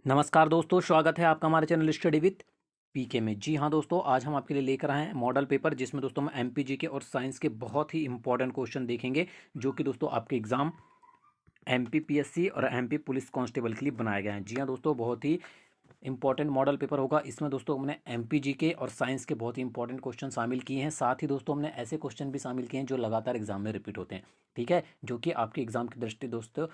नमस्कार दोस्तों, स्वागत है आपका हमारे चैनल स्टडी विथ पीके में। जी हाँ दोस्तों, आज हम आपके लिए लेकर आए हैं मॉडल पेपर, जिसमें दोस्तों हम एमपीजी के और साइंस के बहुत ही इंपॉर्टेंट क्वेश्चन देखेंगे, जो कि दोस्तों आपके एग्जाम एमपीपीएससी और एमपी पुलिस कांस्टेबल के लिए बनाए गए हैं। जी हाँ दोस्तों, बहुत ही इंपॉर्टेंट मॉडल पेपर होगा। इसमें दोस्तों हमने एमपीजी के और साइंस के बहुत ही इंपॉर्टेंट क्वेश्चन शामिल किए हैं। साथ ही दोस्तों हमने ऐसे क्वेश्चन भी शामिल किए हैं जो लगातार एग्जाम में रिपीट होते हैं, ठीक है, जो कि आपके एग्जाम की दृष्टि दोस्तों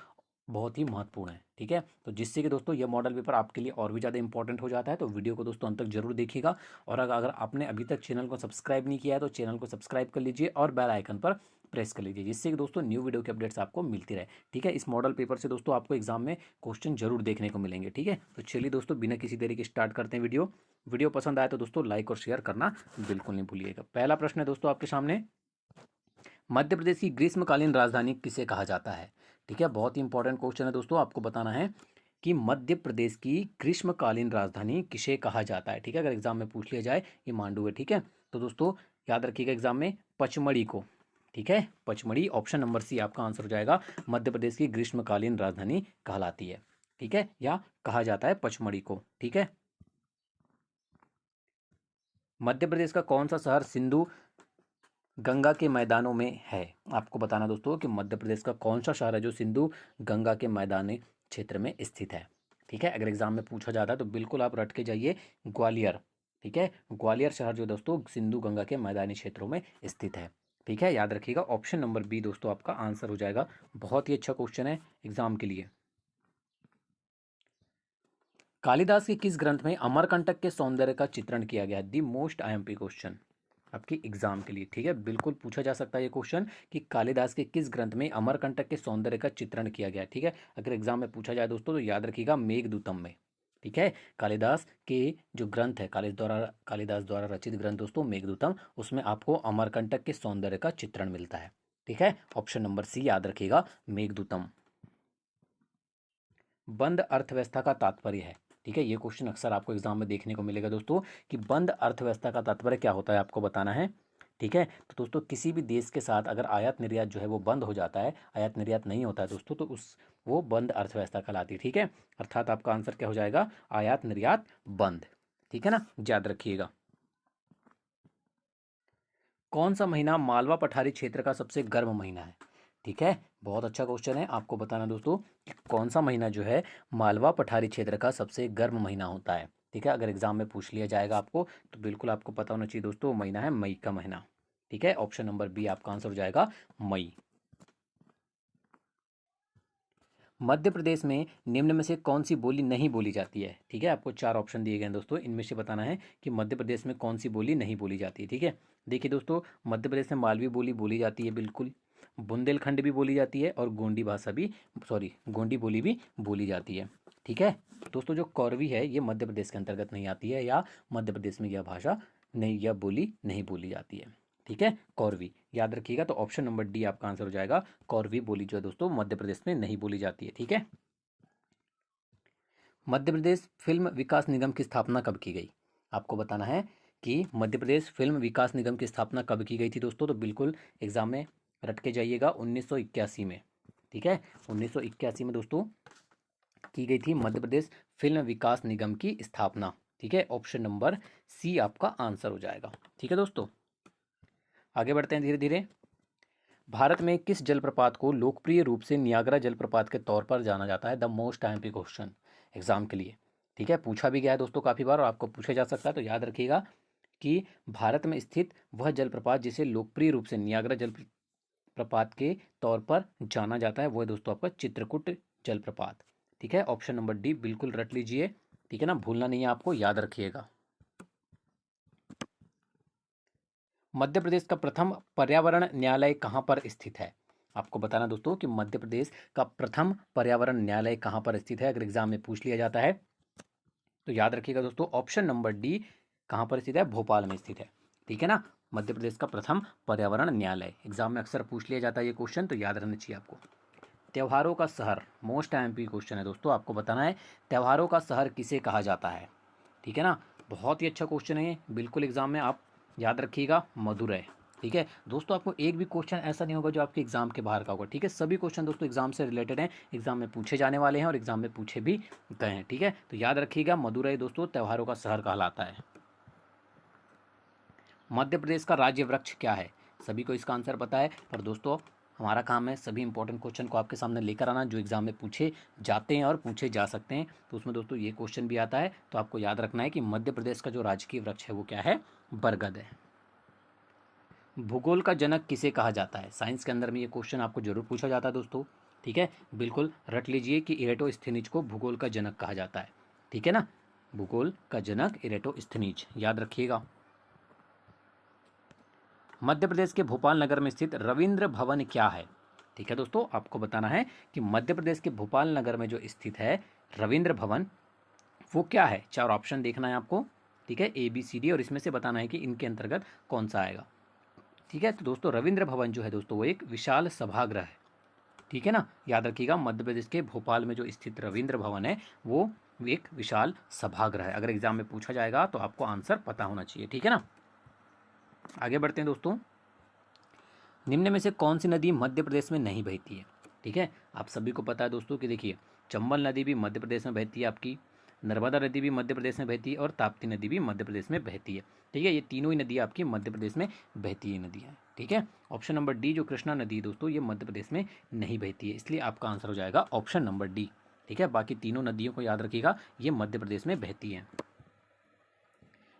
बहुत ही महत्वपूर्ण है, ठीक है। तो जिससे कि दोस्तों यह मॉडल पेपर आपके लिए और भी ज़्यादा इंपॉर्टेंट हो जाता है। तो वीडियो को दोस्तों अंत तक जरूर देखिएगा, और अगर आपने अभी तक चैनल को सब्सक्राइब नहीं किया है तो चैनल को सब्सक्राइब कर लीजिए और बेल आइकन पर प्रेस कर लीजिए, जिससे कि दोस्तों न्यू वीडियो की अपडेट्स आपको मिलती रहे, ठीक है। इस मॉडल पेपर से दोस्तों आपको एग्जाम में क्वेश्चन जरूर देखने को मिलेंगे, ठीक है। तो चलिए दोस्तों, बिना किसी देरी के स्टार्ट करते हैं वीडियो। वीडियो पसंद आए तो दोस्तों लाइक और शेयर करना बिल्कुल नहीं भूलिएगा। पहला प्रश्न है दोस्तों आपके सामने, मध्य प्रदेश की ग्रीष्मकालीन राजधानी किसे कहा जाता है? ठीक है, बहुत ही इंपॉर्टेंट क्वेश्चन है दोस्तों। आपको बताना है कि मध्य प्रदेश की ग्रीष्मकालीन राजधानी किसे कहा जाता है, ठीक है। अगर एग्जाम में पूछ लिया जाए ये मांडू है, ठीक है। तो दोस्तों याद रखिएगा एग्जाम में पचमढ़ी को, ठीक है, पचमढ़ी ऑप्शन नंबर सी आपका आंसर हो जाएगा। मध्य प्रदेश की ग्रीष्मकालीन राजधानी कहलाती है, ठीक है, या कहा जाता है पचमढ़ी को, ठीक है। मध्य प्रदेश का कौन सा शहर सिंधु गंगा के मैदानों में है? आपको बताना दोस्तों कि मध्य प्रदेश का कौन सा शहर है जो सिंधु गंगा के मैदानी क्षेत्र में स्थित है, ठीक है। अगर एग्जाम में पूछा जाता है तो बिल्कुल आप रट के जाइए, ग्वालियर, ठीक है। ग्वालियर शहर जो दोस्तों सिंधु गंगा के मैदानी क्षेत्रों में स्थित है, ठीक है। याद रखिएगा ऑप्शन नंबर बी दोस्तों आपका आंसर हो जाएगा। बहुत ही अच्छा क्वेश्चन है एग्जाम के लिए। कालिदास के किस ग्रंथ में अमरकंटक के सौंदर्य का चित्रण किया गया? दी मोस्ट आईएमपी क्वेश्चन आपकी एग्जाम के लिए, ठीक है। बिल्कुल पूछा जा सकता है ये क्वेश्चन कि कालिदास के किस ग्रंथ में अमरकंटक के सौंदर्य का चित्रण किया गया, ठीक है। अगर एग्जाम में पूछा जाए दोस्तों तो याद रखिएगा मेघदूतम में, ठीक है। कालिदास के जो ग्रंथ है, कालिदास द्वारा रचित ग्रंथ दोस्तों मेघदूतम, उसमें आपको अमरकंटक के सौंदर्य का चित्रण मिलता है, ठीक है। ऑप्शन नंबर सी याद रखिएगा, मेघदूतम। बंद अर्थव्यवस्था का तात्पर्य है, ठीक है। ये क्वेश्चन अक्सर आपको एग्जाम में देखने को मिलेगा दोस्तों कि बंद अर्थव्यवस्था का तात्पर्य क्या होता है, आपको बताना है, ठीक है। तो दोस्तों किसी भी देश के साथ अगर आयात निर्यात जो है वो बंद हो जाता है, आयात निर्यात नहीं होता है दोस्तों, तो उस वो बंद अर्थव्यवस्था कहलाती है, ठीक है। अर्थात आपका आंसर क्या हो जाएगा, आयात निर्यात बंद, ठीक है ना, याद रखिएगा। कौन सा महीना मालवा पठारी क्षेत्र का सबसे गर्म महीना है? ठीक है, बहुत अच्छा क्वेश्चन है। आपको बताना दोस्तों कि कौन सा महीना जो है मालवा पठारी क्षेत्र का सबसे गर्म महीना होता है, ठीक है। अगर एग्जाम में पूछ लिया जाएगा आपको तो बिल्कुल आपको पता होना चाहिए दोस्तों, वो महीना है मई का महीना, ठीक है। ऑप्शन नंबर बी आपका आंसर हो जाएगा, मई। मध्य प्रदेश में निम्न में से कौन सी बोली नहीं बोली जाती है? ठीक है, आपको चार ऑप्शन दिए गए हैं दोस्तों, इनमें से बताना है कि मध्य प्रदेश में कौन सी बोली नहीं बोली जाती है, ठीक है। देखिए दोस्तों, मध्य प्रदेश में मालवी बोली बोली जाती है बिल्कुल, बुंदेलखंड भी बोली जाती है, और गोंडी भाषा भी, सॉरी गोंडी बोली भी बोली जाती है, ठीक है। दोस्तों जो कौरवी है ये मध्य प्रदेश के अंतर्गत नहीं आती है, या मध्य प्रदेश में यह भाषा नहीं, यह बोली नहीं बोली जाती है, ठीक है, कौरवी याद रखिएगा। तो ऑप्शन नंबर डी आपका आंसर हो जाएगा, कौरवी बोली जो है दोस्तों मध्य प्रदेश में नहीं बोली जाती है, ठीक है। मध्य प्रदेश फिल्म विकास निगम की स्थापना कब की गई? आपको बताना है कि मध्य प्रदेश फिल्म विकास निगम की स्थापना कब की गई थी दोस्तों, तो बिल्कुल एग्जाम में रट के जाइएगा, 1981 में, ठीक है। 1981 में दोस्तों की गई थी मध्य प्रदेश फिल्म विकास निगम की स्थापना, ठीक है। ऑप्शन नंबर सी आपका आंसर हो जाएगा, ठीक है दोस्तों। आगे बढ़ते हैं धीरे धीरे। भारत में किस जलप्रपात को लोकप्रिय रूप से नियाग्रा जलप्रपात के तौर पर जाना जाता है? The most IMP question exam के लिए, ठीक है, पूछा भी गया है दोस्तों काफ़ी बार, और आपको पूछा जा सकता है। तो याद रखिएगा कि भारत में स्थित वह जलप्रपात जिसे लोकप्रिय रूप से नियाग्रा जलप्रपात के तौर पर जाना जाता है वो है दोस्तों आपका चित्रकूट जलप्रपात, ठीक है। ऑप्शन नंबर डी बिल्कुल रट लीजिए, ठीक है ना, भूलना नहीं है आपको, याद रखिएगा। मध्य प्रदेश का प्रथम पर्यावरण न्यायालय कहाँ पर स्थित है? आपको बताना दोस्तों कि मध्य प्रदेश का प्रथम पर्यावरण न्यायालय कहाँ पर स्थित है, अगर एग्जाम में पूछ लिया जाता है तो याद रखिएगा दोस्तों, ऑप्शन नंबर डी कहाँ पर स्थित है, भोपाल में स्थित है, ठीक है ना। मध्य प्रदेश का प्रथम पर्यावरण न्यायालय, एग्जाम में अक्सर पूछ लिया जाता है ये क्वेश्चन, तो याद रहना चाहिए आपको। त्योहारों का शहर, मोस्ट आईएमपी क्वेश्चन है दोस्तों, आपको बताना है त्योहारों का शहर किसे कहा जाता है, ठीक है ना। बहुत ही अच्छा क्वेश्चन है, बिल्कुल एग्जाम में आप याद रखिएगा, मदुरै, ठीक है दोस्तों, आपको एक भी क्वेश्चन ऐसा नहीं होगा जो आपके एग्जाम के बाहर का होगा। ठीक है, सभी क्वेश्चन दोस्तों एग्जाम से रिलेटेड हैं, एग्जाम में पूछे जाने वाले हैं और एग्जाम में पूछे भी गए हैं। ठीक है, तो याद रखिएगा, मदुरई दोस्तों त्योहारों का शहर कहलाता है। मध्य प्रदेश का राज्य वृक्ष क्या है? सभी को इसका आंसर पता है, पर दोस्तों हमारा काम है सभी इंपॉर्टेंट क्वेश्चन को आपके सामने लेकर आना जो एग्जाम में पूछे जाते हैं और पूछे जा सकते हैं। तो उसमें दोस्तों ये क्वेश्चन भी आता है, तो आपको याद रखना है कि मध्य प्रदेश का जो राजकीय वृक्ष है वो क्या है? बरगद है। भूगोल का जनक किसे कहा जाता है? साइंस के अंदर में ये क्वेश्चन आपको जरूर पूछा जाता है दोस्तों। ठीक है, बिल्कुल रट लीजिए कि इरेटोस्थेनीज को भूगोल का जनक कहा जाता है। ठीक है ना, भूगोल का जनक इरेटोस्थेनीज, याद रखिएगा। मध्य प्रदेश के भोपाल नगर में स्थित रविंद्र भवन क्या है? ठीक है दोस्तों, आपको बताना है कि मध्य प्रदेश के भोपाल नगर में जो स्थित है रविंद्र भवन, वो क्या है? 4 ऑप्शन देखना है आपको। ठीक है, ABCD, और इसमें से बताना है कि इनके अंतर्गत कौन सा आएगा। ठीक है, तो दोस्तों रविंद्र भवन जो है दोस्तों वो एक विशाल सभागृह है। ठीक है ना, याद रखिएगा, मध्य प्रदेश के भोपाल में जो स्थित रविंद्र भवन है वो एक विशाल सभागृह है। अगर एग्जाम में पूछा जाएगा तो आपको आंसर पता होना चाहिए। ठीक है ना, आगे बढ़ते हैं दोस्तों। निम्न में से कौन सी नदी मध्य प्रदेश में नहीं बहती है? ठीक है, आप सभी को पता है दोस्तों कि देखिए, चंबल नदी भी मध्य प्रदेश में बहती है आपकी, नर्मदा नदी भी मध्य प्रदेश में बहती है और ताप्ती नदी भी मध्य प्रदेश में बहती है। ठीक है, ये तीनों ही नदी आपकी मध्य प्रदेश में बहती है नदियाँ। ठीक है, ऑप्शन नंबर डी जो कृष्णा नदी है दोस्तों ये मध्य प्रदेश में नहीं बहती है, इसलिए आपका आंसर हो जाएगा ऑप्शन नंबर डी। ठीक है, बाकी तीनों नदियों को याद रखिएगा, ये मध्य प्रदेश में बहती हैं।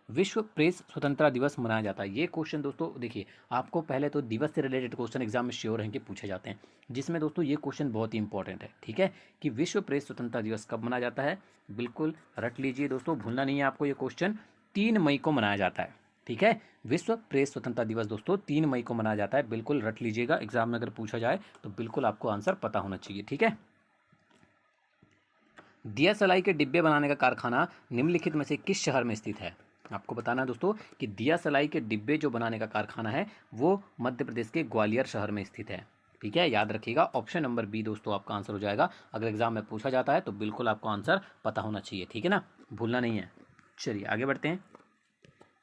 विश्व प्रेस स्वतंत्रता दिवस मनाया जाता है। ये क्वेश्चन दोस्तों देखिए, आपको पहले तो दिवस से रिलेटेड क्वेश्चन एग्जाम में श्योर हैं कि पूछे जाते हैं, जिसमें दोस्तों ये क्वेश्चन बहुत ही इंपॉर्टेंट है। ठीक है, कि विश्व प्रेस स्वतंत्रता दिवस कब मनाया जाता है? बिल्कुल रट लीजिए दोस्तों, भूलना नहीं है आपको, ये क्वेश्चन 3 मई को मनाया जाता है। ठीक है, विश्व प्रेस स्वतंत्रता दिवस दोस्तों 3 मई को मनाया जाता है, बिल्कुल रट लीजिएगा, एग्जाम में अगर पूछा जाए तो बिल्कुल आपको आंसर पता होना चाहिए। ठीक है, दिया सलाई के डिब्बे बनाने का कारखाना निम्नलिखित में से किस शहर में स्थित है? आपको बताना है दोस्तों कि दिया सलाई के डिब्बे जो बनाने का कारखाना है वो मध्य प्रदेश के ग्वालियर शहर में स्थित है। ठीक है, याद रखिएगा, ऑप्शन नंबर बी दोस्तों आपका आंसर हो जाएगा। अगर एग्जाम में पूछा जाता है तो बिल्कुल आपको आंसर पता होना चाहिए। ठीक है ना, भूलना नहीं है। चलिए आगे बढ़ते हैं।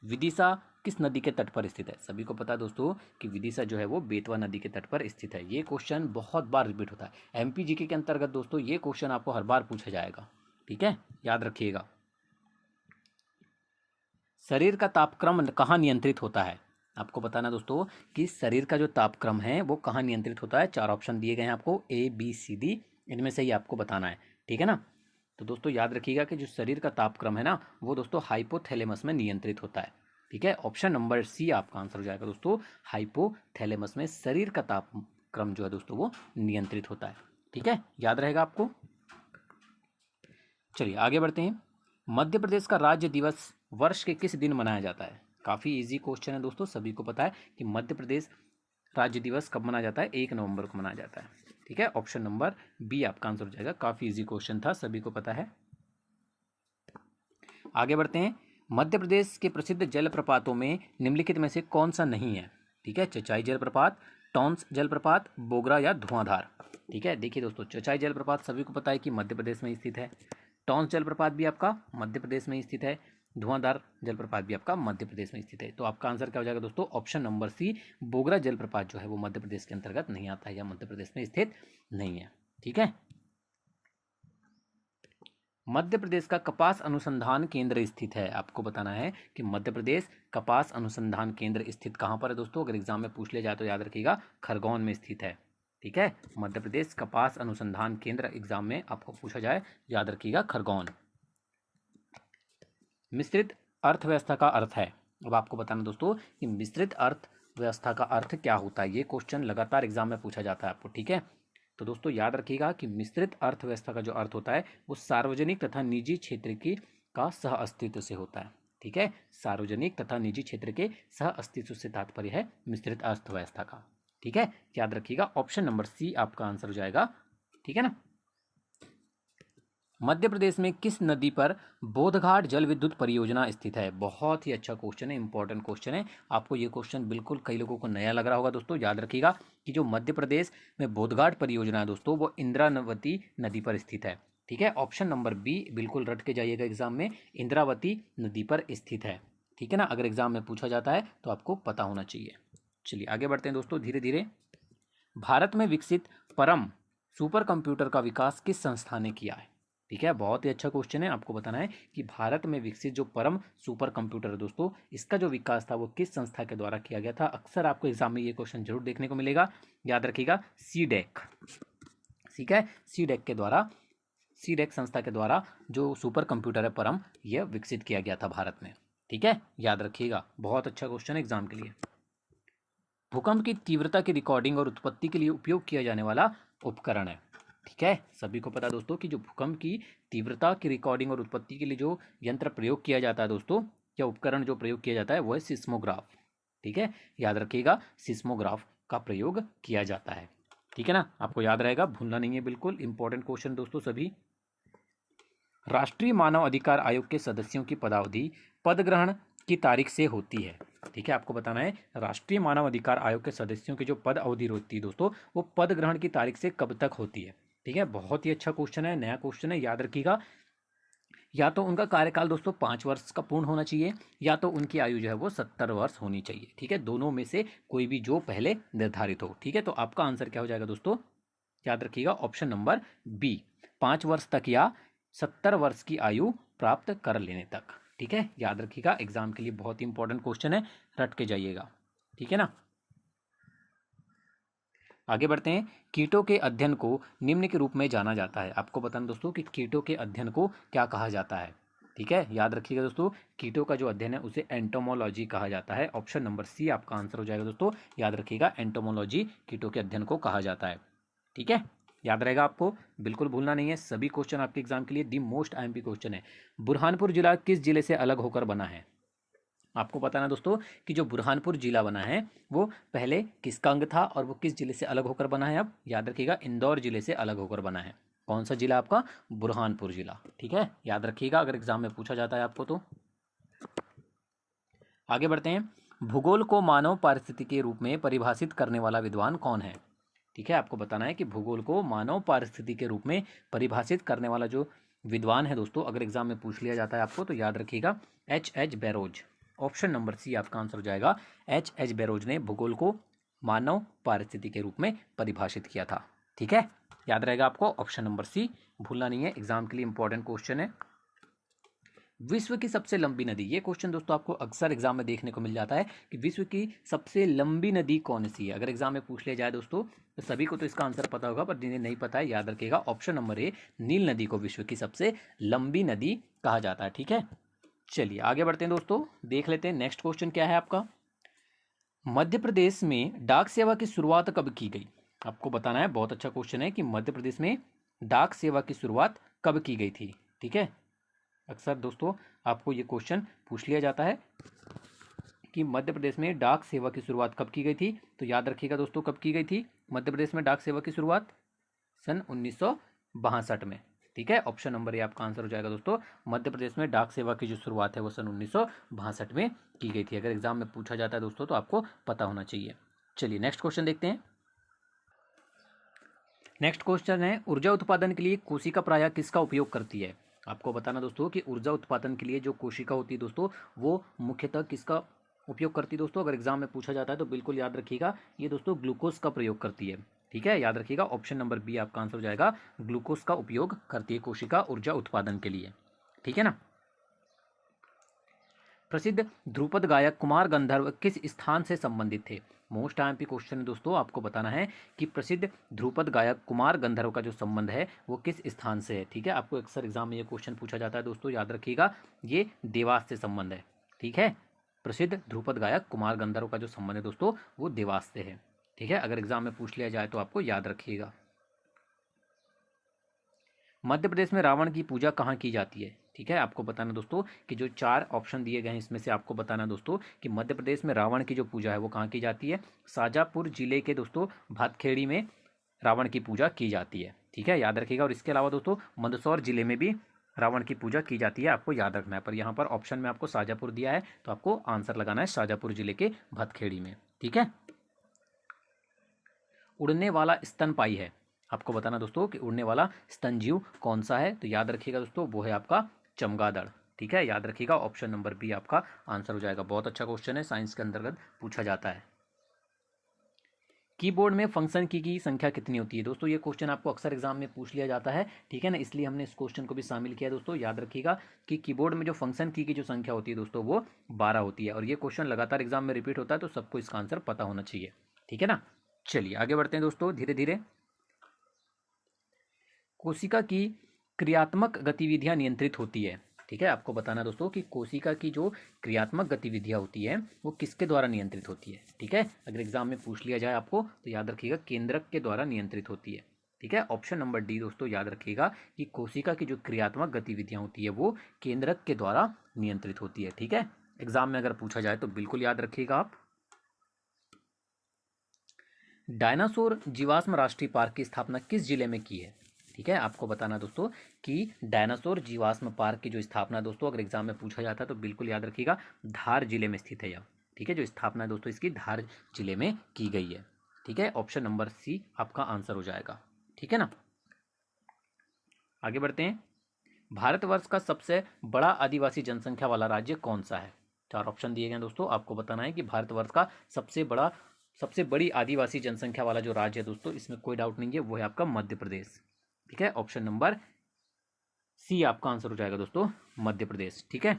विदिशा किस नदी के तट पर स्थित है? सभी को पता है दोस्तों कि विदिशा जो है वो बेतवा नदी के तट पर स्थित है। ये क्वेश्चन बहुत बार रिपीट होता है MPGK के अंतर्गत दोस्तों, ये क्वेश्चन आपको हर बार पूछा जाएगा। ठीक है, याद रखिएगा। शरीर का तापक्रम कहाँ नियंत्रित होता है? आपको बताना दोस्तों कि शरीर का जो तापक्रम है वो कहाँ नियंत्रित होता है। 4 ऑप्शन दिए गए हैं आपको, ABCD, इनमें से ही आपको बताना है। ठीक है ना, तो दोस्तों याद रखिएगा कि जो शरीर का तापक्रम है ना वो दोस्तों हाइपोथैलेमस में नियंत्रित होता है। ठीक है, ऑप्शन नंबर सी आपका आंसर हो जाएगा दोस्तों, हाइपोथैलेमस में शरीर का तापक्रम जो है दोस्तों वो नियंत्रित होता है। ठीक है, याद रहेगा आपको। चलिए आगे बढ़ते हैं। मध्य प्रदेश का राज्य दिवस वर्ष के किस दिन मनाया जाता है? काफ़ी इजी क्वेश्चन है दोस्तों, सभी को पता है कि मध्य प्रदेश राज्य दिवस कब मनाया जाता है? 1 नवंबर को मनाया जाता है। ठीक है, ऑप्शन नंबर बी आपका आंसर हो जाएगा। काफ़ी इजी क्वेश्चन था, सभी को पता है। आगे बढ़ते हैं। मध्य प्रदेश के प्रसिद्ध जलप्रपातों में निम्नलिखित में से कौन सा नहीं है? ठीक है, चचाई जलप्रपात, टॉन्स जलप्रपात, बोगरा या धुआंधार। ठीक है, देखिए दोस्तों, चचाई जलप्रपात सभी को पता है कि मध्य प्रदेश में स्थित है, टॉन्स जलप्रपात भी आपका मध्य प्रदेश में स्थित है, धुआंधार जलप्रपात भी आपका मध्य प्रदेश में स्थित है। तो आपका आंसर क्या हो जाएगा दोस्तों? ऑप्शन नंबर सी, बोगरा जलप्रपात जो है वो मध्य प्रदेश के अंतर्गत नहीं आता है या मध्य प्रदेश में स्थित नहीं है। ठीक है, मध्य प्रदेश का कपास अनुसंधान केंद्र स्थित है। आपको बताना है कि मध्य प्रदेश कपास अनुसंधान केंद्र स्थित कहाँ पर है दोस्तों? अगर एग्जाम में पूछ लिया जाए तो याद रखिएगा, खरगोन में स्थित है। ठीक है, मध्य प्रदेश कपास अनुसंधान केंद्र एग्जाम में आपको पूछा जाए, याद रखिएगा खरगोन। मिश्रित अर्थव्यवस्था का अर्थ है। अब आपको बताना दोस्तों कि मिश्रित अर्थव्यवस्था का अर्थ क्या होता है। ये क्वेश्चन लगातार एग्जाम में पूछा जाता है आपको। ठीक है, तो दोस्तों याद रखिएगा कि मिश्रित अर्थव्यवस्था का जो अर्थ होता है वो सार्वजनिक तथा निजी क्षेत्र की का सह अस्तित्व से होता है। ठीक है, सार्वजनिक तथा निजी क्षेत्र के सह अस्तित्व से तात्पर्य है मिश्रित अर्थव्यवस्था का। ठीक है, याद रखिएगा, ऑप्शन नंबर सी आपका आंसर हो जाएगा। ठीक है ना, मध्य प्रदेश में किस नदी पर बोधघाट जल विद्युत परियोजना स्थित है? बहुत ही अच्छा क्वेश्चन है, इंपॉर्टेंट क्वेश्चन है। आपको ये क्वेश्चन बिल्कुल कई लोगों को नया लग रहा होगा दोस्तों। याद रखिएगा कि जो मध्य प्रदेश में बोधघाट परियोजना है दोस्तों वो इंद्रावती नदी पर स्थित है। ठीक है, ऑप्शन नंबर बी बिल्कुल रट के जाइएगा एग्जाम में, इंद्रावती नदी पर स्थित है। ठीक है ना, अगर एग्जाम में पूछा जाता है तो आपको पता होना चाहिए। चलिए आगे बढ़ते हैं दोस्तों धीरे धीरे। भारत में विकसित परम सुपर कंप्यूटर का विकास किस संस्था ने किया है? ठीक है, बहुत ही अच्छा क्वेश्चन है। आपको बताना है कि भारत में विकसित जो परम सुपर कंप्यूटर है दोस्तों, इसका जो विकास था वो किस संस्था के द्वारा किया गया था। अक्सर आपको एग्जाम में ये क्वेश्चन जरूर देखने को मिलेगा, याद रखिएगा, सीडेक। ठीक है, सीडेक के द्वारा, सीडेक संस्था के द्वारा जो सुपर कंप्यूटर है परम, यह विकसित किया गया था भारत में। ठीक है, याद रखिएगा, बहुत अच्छा क्वेश्चन है एग्जाम के लिए। भूकंप की तीव्रता की रिकॉर्डिंग और उत्पत्ति के लिए उपयोग किया जाने वाला उपकरण है। ठीक है, सभी को पता है दोस्तों कि जो भूकंप की तीव्रता की रिकॉर्डिंग और उत्पत्ति के लिए जो यंत्र प्रयोग किया जाता है दोस्तों, या उपकरण जो प्रयोग किया जाता है वो है सिस्मोग्राफ। ठीक है, याद रखिएगा, सिस्मोग्राफ का प्रयोग किया जाता है। ठीक है ना, आपको याद रहेगा, भूलना नहीं है, बिल्कुल इंपॉर्टेंट क्वेश्चन दोस्तों सभी। राष्ट्रीय मानव अधिकार आयोग के सदस्यों की पदावधि पद ग्रहण की तारीख से होती है। ठीक है, आपको बताना है राष्ट्रीय मानव अधिकार आयोग के सदस्यों की जो पद अवधि होती है दोस्तों, वो पद ग्रहण की तारीख से कब तक होती है। ठीक है, बहुत ही अच्छा क्वेश्चन है, नया क्वेश्चन है, याद रखिएगा। या तो उनका कार्यकाल दोस्तों 5 वर्ष का पूर्ण होना चाहिए, या तो उनकी आयु जो है वो 70 वर्ष होनी चाहिए। ठीक है, दोनों में से कोई भी जो पहले निर्धारित हो। ठीक है, तो आपका आंसर क्या हो जाएगा दोस्तों, याद रखिएगा, ऑप्शन नंबर बी, 5 वर्ष तक या 70 वर्ष की आयु प्राप्त कर लेने तक। ठीक है, याद रखिएगा, एग्जाम के लिए बहुत ही इंपॉर्टेंट क्वेश्चन है, रट के जाइएगा। ठीक है ना, आगे बढ़ते हैं। कीटों के अध्ययन को निम्न के रूप में जाना जाता है। आपको बताना दोस्तों कि कीटों के अध्ययन को क्या कहा जाता है। ठीक है, याद रखिएगा दोस्तों, कीटों का जो अध्ययन है उसे एंटोमोलॉजी कहा जाता है। ऑप्शन नंबर सी आपका आंसर हो जाएगा दोस्तों, याद रखिएगा, एंटोमोलॉजी कीटों के अध्ययन को कहा जाता है। ठीक है, याद रहेगा, आपको बिल्कुल भूलना नहीं है, सभी क्वेश्चन आपके एग्जाम के लिए दी मोस्ट आईएमपी क्वेश्चन है। बुरहानपुर जिला किस जिले से अलग होकर बना है? आपको पता ना दोस्तों कि जो बुरहानपुर जिला बना है वो पहले किसका अंग था और वो किस जिले से अलग होकर बना है। अब याद रखिएगा, इंदौर जिले से अलग होकर बना है। कौन सा जिला आपका? बुरहानपुर जिला। ठीक है, याद रखिएगा, अगर एग्जाम में पूछा जाता है आपको तो। आगे बढ़ते हैं। भूगोल को मानव पारिस्थिति के रूप में परिभाषित करने वाला विद्वान कौन है? ठीक है, आपको बताना है कि भूगोल को मानव पारिस्थिति के रूप में परिभाषित करने वाला जो विद्वान है दोस्तों, अगर एग्जाम में पूछ लिया जाता है आपको तो याद रखिएगा, H Burrows. Option number C आपका आंसर हो जाएगा, एच बैरोज ने भूगोल को मानव पारिस्थिति के रूप में परिभाषित किया था। ठीक है, याद रहेगा आपको, ऑप्शन नंबर सी, भूलना नहीं है, एग्जाम के लिए इंपॉर्टेंट क्वेश्चन है। विश्व की सबसे लंबी नदी, ये क्वेश्चन दोस्तों आपको अक्सर एग्जाम में देखने को मिल जाता है कि विश्व की सबसे लंबी नदी कौन सी है। अगर एग्जाम में पूछ लिया जाए दोस्तों तो सभी को तो इसका आंसर पता होगा, पर जिन्हें नहीं पता है याद रखिएगा, ऑप्शन नंबर ए, नील नदी को विश्व की सबसे लंबी नदी कहा जाता है। ठीक है, चलिए आगे बढ़ते हैं दोस्तों, देख लेते हैं नेक्स्ट क्वेश्चन क्या है आपका। मध्य प्रदेश में डाक सेवा की शुरुआत कब की गई? आपको बताना है, बहुत अच्छा क्वेश्चन है कि मध्य प्रदेश में डाक सेवा की शुरुआत कब की गई थी। ठीक है, अक्सर दोस्तों आपको ये क्वेश्चन पूछ लिया जाता है कि मध्य प्रदेश में डाक सेवा की शुरुआत कब की गई थी, तो याद रखिएगा दोस्तों, कब की गई थी मध्य प्रदेश में डाक सेवा की शुरुआत? सन 1962 में। ठीक है, ऑप्शन नंबर ए आपका आंसर हो जाएगा दोस्तों, मध्य प्रदेश में डाक सेवा की जो शुरुआत है वो सन 1962 में की गई थी। अगर एग्जाम में पूछा जाता है दोस्तों तो आपको पता होना चाहिए। चलिए नेक्स्ट क्वेश्चन देखते हैं। नेक्स्ट क्वेश्चन है, ऊर्जा उत्पादन के लिए कोशिका प्रायः किसका उपयोग करती है? आपको बताना दोस्तों कि ऊर्जा उत्पादन के लिए जो कोशिका होती है दोस्तों, वो मुख्यतः किसका उपयोग करती है दोस्तों? अगर एग्जाम में पूछा जाता है तो बिल्कुल याद रखिएगा, ये दोस्तों ग्लूकोज का प्रयोग करती है। ठीक है, याद रखिएगा, ऑप्शन नंबर बी आपका आंसर हो जाएगा, ग्लूकोज का उपयोग करती है कोशिका ऊर्जा उत्पादन के लिए। ठीक है ना, प्रसिद्ध ध्रुपद गायक कुमार गंधर्व किस स्थान से संबंधित थे? मोस्ट आईएमपी क्वेश्चन है दोस्तों, आपको बताना है कि प्रसिद्ध ध्रुपद गायक कुमार गंधर्व का जो संबंध है वो किस स्थान से है। ठीक है, आपको अक्सर एग्जाम में ये क्वेश्चन पूछा जाता है दोस्तों, याद रखिएगा, ये देवास से संबंध है। ठीक है, प्रसिद्ध ध्रुपद गायक कुमार गंधर्व का जो संबंध है दोस्तों वो देवास से है। ठीक है, अगर एग्जाम में पूछ लिया जाए तो आपको याद रखिएगा। मध्य प्रदेश में रावण की पूजा कहाँ की जाती है? ठीक है, आपको बताना दोस्तों कि जो 4 ऑप्शन दिए गए हैं इसमें से आपको बताना दोस्तों कि मध्य प्रदेश में रावण की जो पूजा है वो कहाँ की जाती है। शाजापुर जिले के दोस्तों भातखेड़ी में रावण की पूजा की जाती है। ठीक है, याद रखिएगा, और इसके अलावा दोस्तों मंदसौर जिले में भी रावण की पूजा की जाती है, आपको याद रखना है। पर यहाँ पर ऑप्शन में आपको शाजापुर दिया है तो आपको आंसर लगाना है शाजापुर जिले के भातखेड़ी में। ठीक है, उड़ने वाला स्तनपायी है, आपको बताना दोस्तों कि उड़ने वाला स्तनजीव कौन सा है, तो याद रखिएगा दोस्तों वो है आपका चमगादड़। ठीक है, याद रखिएगा, ऑप्शन नंबर बी आपका आंसर हो जाएगा। बहुत अच्छा क्वेश्चन है, साइंस के अंतर्गत पूछा जाता है। कीबोर्ड में फंक्शन की संख्या कितनी होती है दोस्तों, ये क्वेश्चन आपको अक्सर एग्जाम में पूछ लिया जाता है, ठीक है ना, इसलिए हमने इस क्वेश्चन को भी शामिल किया दोस्तों। याद रखिएगा कि कीबोर्ड में जो फंक्शन की जो संख्या होती है दोस्तों वो 12 होती है, और ये क्वेश्चन लगातार एग्जाम में रिपीट होता है, तो सबको इसका आंसर पता होना चाहिए, ठीक है ना। चलिए आगे बढ़ते हैं दोस्तों धीरे धीरे। कोशिका की क्रियात्मक गतिविधियां नियंत्रित होती है, ठीक है, आपको बताना दोस्तों कि कोशिका की जो क्रियात्मक गतिविधियां होती है वो किसके द्वारा नियंत्रित होती है, ठीक है। अगर एग्जाम में पूछ लिया जाए आपको तो याद रखिएगा केंद्रक के द्वारा नियंत्रित होती है, ठीक है। ऑप्शन नंबर डी दोस्तों याद रखिएगा कि कोशिका की जो क्रियात्मक गतिविधियां होती है वो केंद्रक के द्वारा नियंत्रित होती है, ठीक है। एग्जाम में अगर पूछा जाए तो बिल्कुल याद रखिएगा आप। डायनासोर जीवाश्म राष्ट्रीय पार्क की स्थापना किस जिले में की है, ठीक है, आपको बताना दोस्तों कि डायनासोर जीवाश्म पार्क की जो स्थापना दोस्तों अगर एग्जाम में पूछा जाता है तो बिल्कुल याद रखिएगा धार जिले में स्थित है यह, ठीक है। जो स्थापना है दोस्तों इसकी धार जिले में की गई है, ठीक है। ऑप्शन नंबर सी आपका आंसर हो जाएगा, ठीक है ना। आगे बढ़ते हैं। भारतवर्ष का सबसे बड़ा आदिवासी जनसंख्या वाला राज्य कौन सा है, 4 ऑप्शन दिए गए दोस्तों, आपको बताना है कि भारतवर्ष का सबसे बड़ी आदिवासी जनसंख्या वाला जो राज्य है दोस्तों, इसमें कोई डाउट नहीं है, वो है आपका मध्य प्रदेश, ठीक है। ऑप्शन नंबर सी आपका आंसर हो जाएगा दोस्तों, मध्य प्रदेश, ठीक है।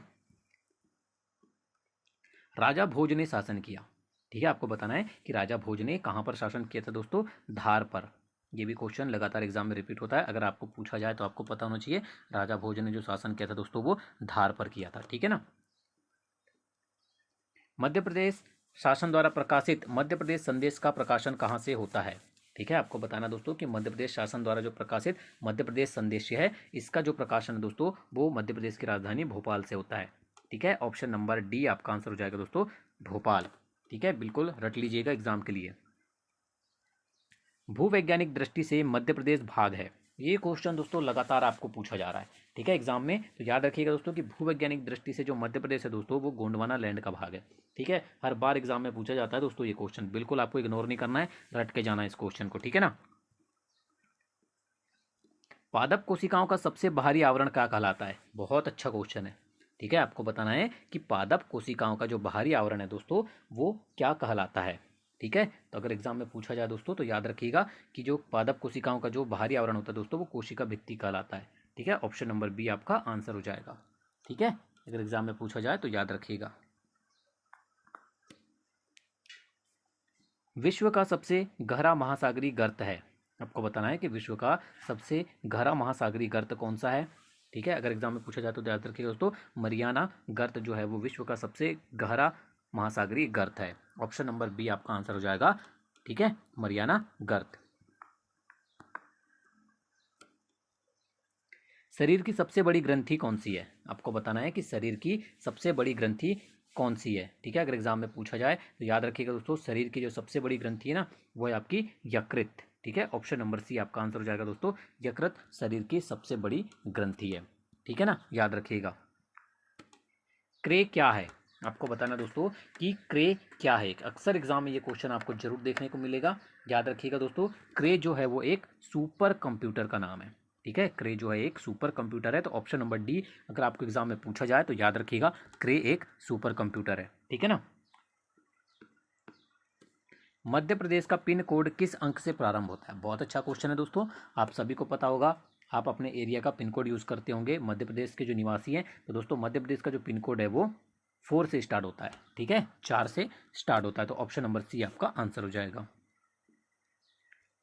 राजा भोज ने शासन किया, ठीक है, आपको बताना है कि राजा भोज ने कहां पर शासन किया था दोस्तों, धार पर। ये भी क्वेश्चन लगातार एग्जाम में रिपीट होता है, अगर आपको पूछा जाए तो आपको पता होना चाहिए राजा भोज ने जो शासन किया था दोस्तों वो धार पर किया था, ठीक है ना। मध्य प्रदेश शासन द्वारा प्रकाशित मध्य प्रदेश संदेश का प्रकाशन कहाँ से होता है, ठीक है, आपको बताना दोस्तों कि मध्य प्रदेश शासन द्वारा जो प्रकाशित मध्य प्रदेश संदेश है इसका जो प्रकाशन है दोस्तों वो मध्य प्रदेश की राजधानी भोपाल से होता है, ठीक है। ऑप्शन नंबर डी आपका आंसर हो जाएगा दोस्तों, भोपाल, ठीक है, बिल्कुल रट लीजिएगा एग्जाम के लिए। भूवैज्ञानिक दृष्टि से मध्य प्रदेश भाग है, ये क्वेश्चन दोस्तों लगातार आपको पूछा जा रहा है, ठीक है, एग्जाम में, तो याद रखिएगा दोस्तों कि भूवैज्ञानिक दृष्टि से जो मध्य प्रदेश है दोस्तों वो गोंडवाना लैंड का भाग है, ठीक है। हर बार एग्जाम में पूछा जाता है दोस्तों ये क्वेश्चन, बिल्कुल आपको इग्नोर नहीं करना है, रट के जाना है इस क्वेश्चन को, ठीक है ना। पादप कोशिकाओं का सबसे बाहरी आवरण क्या कहलाता है, बहुत अच्छा क्वेश्चन है, ठीक है। आपको बताना है कि पादप कोशिकाओं का जो बाहरी आवरण है दोस्तों वो क्या कहलाता है, ठीक है। तो अगर एग्जाम में पूछा जाए दोस्तों तो याद रखिएगा कि जो पादप कोशिकाओं का जो बाहरी आवरण होता है दोस्तों वो कोशिका भित्ति कहलाता है, ठीक है। ऑप्शन नंबर बी आपका आंसर हो जाएगा, ठीक है, अगर एग्जाम में पूछा जाए तो याद रखिएगा। विश्व का सबसे गहरा महासागरीय गर्त है, आपको बताना है कि विश्व का सबसे गहरा महासागरीय गर्त कौन सा है, ठीक है। अगर एग्जाम में पूछा जाए तो याद रखिएगा दोस्तों मरियाना गर्त जो है वो विश्व का सबसे गहरा महासागरीय गर्त है। ऑप्शन नंबर बी आपका आंसर हो जाएगा, ठीक है, मरियाना गर्त। शरीर की सबसे बड़ी ग्रंथि कौन सी है, आपको बताना है कि शरीर की सबसे बड़ी ग्रंथि कौन सी है, ठीक है। अगर एग्जाम में पूछा जाए तो याद रखिएगा दोस्तों शरीर की जो सबसे बड़ी ग्रंथि है ना वो है आपकी यकृत, ठीक है। ऑप्शन नंबर सी आपका आंसर हो जाएगा दोस्तों, यकृत शरीर की सबसे बड़ी ग्रंथि है, ठीक है ना, याद रखिएगा। क्रे क्या है, आपको बताना दोस्तों कि क्रे क्या है, अक्सर एग्जाम में ये क्वेश्चन आपको जरूर देखने को मिलेगा। याद रखिएगा दोस्तों क्रे जो है वो एक सुपर कंप्यूटर का नाम है, ठीक है, क्रे जो है एक सुपर कंप्यूटर है। तो ऑप्शन नंबर डी अगर आपको एग्जाम में पूछा जाए तो याद रखिएगा क्रे एक सुपर कंप्यूटर है, ठीक है ना। मध्य प्रदेश का पिन कोड किस अंक से प्रारंभ होता है, बहुत अच्छा क्वेश्चन है दोस्तों, आप सभी को पता होगा, आप अपने एरिया का पिन कोड यूज़ करते होंगे, मध्य प्रदेश के जो निवासी हैं, तो दोस्तों मध्य प्रदेश का जो पिन कोड है वो 4 से स्टार्ट होता है, ठीक है, 4 से स्टार्ट होता है। तो ऑप्शन नंबर सी आपका आंसर हो जाएगा।